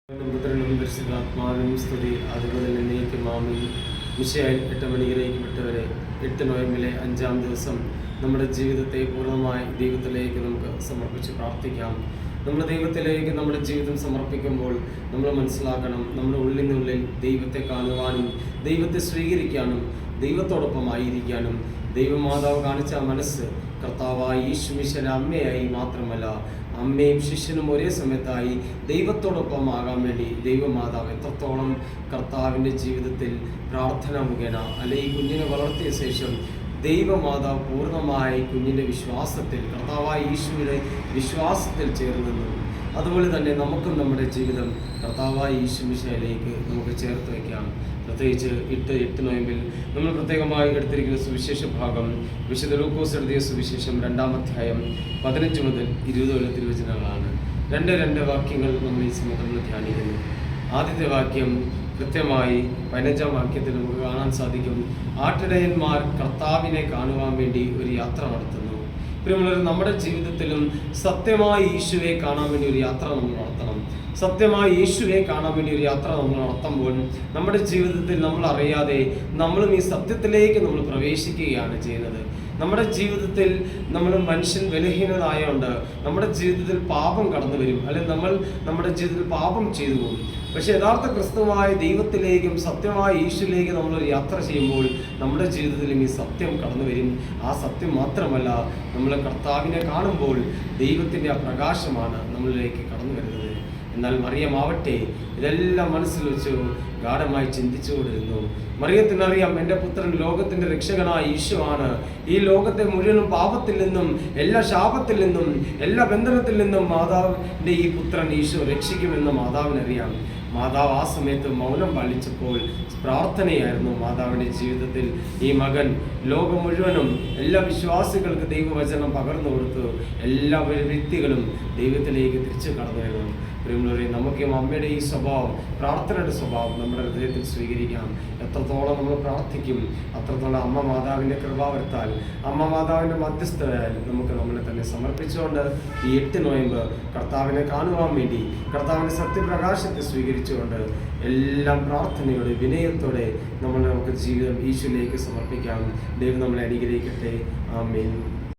പുത്രനും പരിശുദ്ധാത്മാവിനും സ്തുതി അതുപോലെ എന്നേക്കും ആമേൻ. മിശിഹായിൽ 8 മണിയിലേക്ക് വിട്ടവരെ 8 നോയമ്പിലെ 5-ാം ദിവസം നമ്മുടെ ജീവിതത്തെ പൂർണ്ണമായി ദൈവത്തിലേക്ക് നമുക്ക് സമർപ്പിച്ച് പ്രാർത്ഥിക്കാം. നമ്മൾ ദൈവത്തിലേക്ക് നമ്മുടെ ജീവിതം സമർപ്പിക്കുമ്പോൾ നമ്മൾ മനസ്സിലാക്കണം, നമ്മുടെ ഉള്ളിനുള്ളിൽ ദൈവത്തെ കാണുവാനും ദൈവത്തെ സ്വീകരിക്കാനും ദൈവത്തോടൊപ്പമായിരിക്കാനും ദൈവമാതാവ് കാണിച്ച മനസ്സ് കർത്താവായി യേശുമിശിഹായുടെ അമ്മയായി മാത്രമല്ല, അമ്മയും ശിഷ്യനും ഒരേ സമയത്തായി ദൈവത്തോടൊപ്പം ആകാൻ വേണ്ടി ദൈവമാതാവ് എത്രത്തോളം കർത്താവിൻ്റെ ജീവിതത്തിൽ പ്രാർത്ഥന മുഖേന അല്ലെ ഈ കുഞ്ഞിനെ വളർത്തിയ ശേഷം ദൈവമാതാവ് പൂർണ്ണമായി കുഞ്ഞിൻ്റെ വിശ്വാസത്തിൽ കർത്താവായ യേശുവിൻ്റെ വിശ്വാസത്തിൽ ചേർന്നു. അതുപോലെ തന്നെ നമുക്കും നമ്മുടെ ജീവിതം കർത്താവായ യേശുമിശിഹായിലേക്ക് നമുക്ക് ചേർത്ത് വയ്ക്കാം. പ്രത്യേകിച്ച് 8 നോയമ്പിൽ നമ്മൾ പ്രത്യേകമായി എടുത്തിരിക്കുന്ന സുവിശേഷ ഭാഗം വിശുദ്ധ ലൂക്കോസ് എഴുതിയ സുവിശേഷം 2-ാം അധ്യായം 15 മുതൽ 20 വരെ തിരുവചനങ്ങളാണ്. രണ്ട് വാക്യങ്ങൾ നമ്മൾ ഈ സമയത്ത് നമ്മൾ ധ്യാനിക്കുന്നു. ആദ്യത്തെ വാക്യം കൃത്യമായി 15-ാം വാക്യത്തിൽ നമുക്ക് കാണാൻ സാധിക്കും. ആട്ടിടയന്മാർ കർത്താവിനെ കാണുവാൻ വേണ്ടി ഒരു യാത്ര നടത്തുന്നു. പ്രിയമുള്ളവരെ, നമ്മുടെ ജീവിതത്തിലും സത്യമായി യേശുവെ കാണാൻ വേണ്ടി ഒരു യാത്ര നമ്മൾ നടത്തണം. സത്യമായി യേശുവെ കാണാൻ വേണ്ടി ഒരു യാത്ര നമ്മൾ നടത്തുമ്പോൾ നമ്മുടെ ജീവിതത്തിൽ നമ്മൾ അറിയാതെ നമ്മളും ഈ സത്യത്തിലേക്ക് നമ്മൾ പ്രവേശിക്കുകയാണ് ചെയ്യുന്നത്. നമ്മുടെ ജീവിതത്തിൽ നമ്മൾ മനുഷ്യൻ ബലഹീനനായതുകൊണ്ട് നമ്മുടെ ജീവിതത്തിൽ പാപം കടന്നു വരും, അല്ലെങ്കിൽ നമ്മൾ നമ്മുടെ ജീവിതത്തിൽ പാപം ചെയ്തു പോകും. പക്ഷെ യഥാർത്ഥ ക്രിസ്തുവായ ദൈവത്തിലേക്കും സത്യമായ യേശുവിലേക്കും നമ്മളൊരു യാത്ര ചെയ്യുമ്പോൾ നമ്മുടെ ജീവിതത്തിലും ഈ സത്യം കടന്നു വരും. ആ സത്യം മാത്രമല്ല, നമ്മൾ കർത്താവിനെ കാണുമ്പോൾ ദൈവത്തിൻ്റെ ആ പ്രകാശമാണ് നമ്മളിലേക്ക് കടന്നു വരുന്നത്. എന്നാൽ മറിയമാവട്ടെ ഇതെല്ലാം മനസ്സിൽ വെച്ച് ഗാഢമായി ചിന്തിച്ചുകൊണ്ടിരുന്നു. മറിയത്തിനറിയാം, എൻ്റെ പുത്രൻ ലോകത്തിൻ്റെ രക്ഷകനായ യേശുവാണ്. ഈ ലോകത്തെ മുഴുവനും പാപത്തിൽ നിന്നും എല്ലാ ശാപത്തിൽ നിന്നും എല്ലാ ബന്ധനത്തിൽ നിന്നും മാതാവിൻ്റെ ഈ പുത്രൻ യേശു രക്ഷിക്കുമെന്ന് മാതാവിനറിയാം. മാതാവ് ആ സമയത്ത് മൗനം പാലിച്ചപ്പോൾ പ്രാർത്ഥനയായിരുന്നു മാതാവിൻ്റെ ജീവിതത്തിൽ. ഈ മകൻ ലോകം മുഴുവനും എല്ലാ വിശ്വാസികൾക്ക് ദൈവവചനം പകർന്നു കൊടുത്തു. എല്ലാ വ്യക്തികളും ദൈവത്തിലേക്ക് തിരിച്ചു കടന്നു വരുന്നു. പ്രിയമുള്ളവരെ, നമുക്ക് അമ്മയുടെ ഈ സ്വഭാവം, പ്രാർത്ഥനയുടെ സ്വഭാവം നമ്മുടെ ഹൃദയത്തിൽ സ്വീകരിക്കാം. എത്രത്തോളം നമ്മൾ പ്രാർത്ഥിക്കും അത്രത്തോളം അമ്മ മാതാവിൻ്റെ കൃപാവരത്താൽ, അമ്മ മാതാവിൻ്റെ മധ്യസ്ഥതയാൽ നമുക്ക് നമ്മളെ തന്നെ സമർപ്പിച്ചുകൊണ്ട് ഈ 8 നോയമ്പ് കർത്താവിനെ കാണുവാൻ വേണ്ടി കർത്താവിൻ്റെ സത്യപ്രകാശത്തെ സ്വീകരിച്ചുകൊണ്ട് എല്ലാം പ്രാർത്ഥനയോടെ വിനയത്തോടെ നമുക്ക് ജീവിതം ഈശോയിലേക്ക് സമർപ്പിക്കാം. ദൈവം നമ്മളെ അനുഗ്രഹിക്കട്ടെ. ആമേൻ.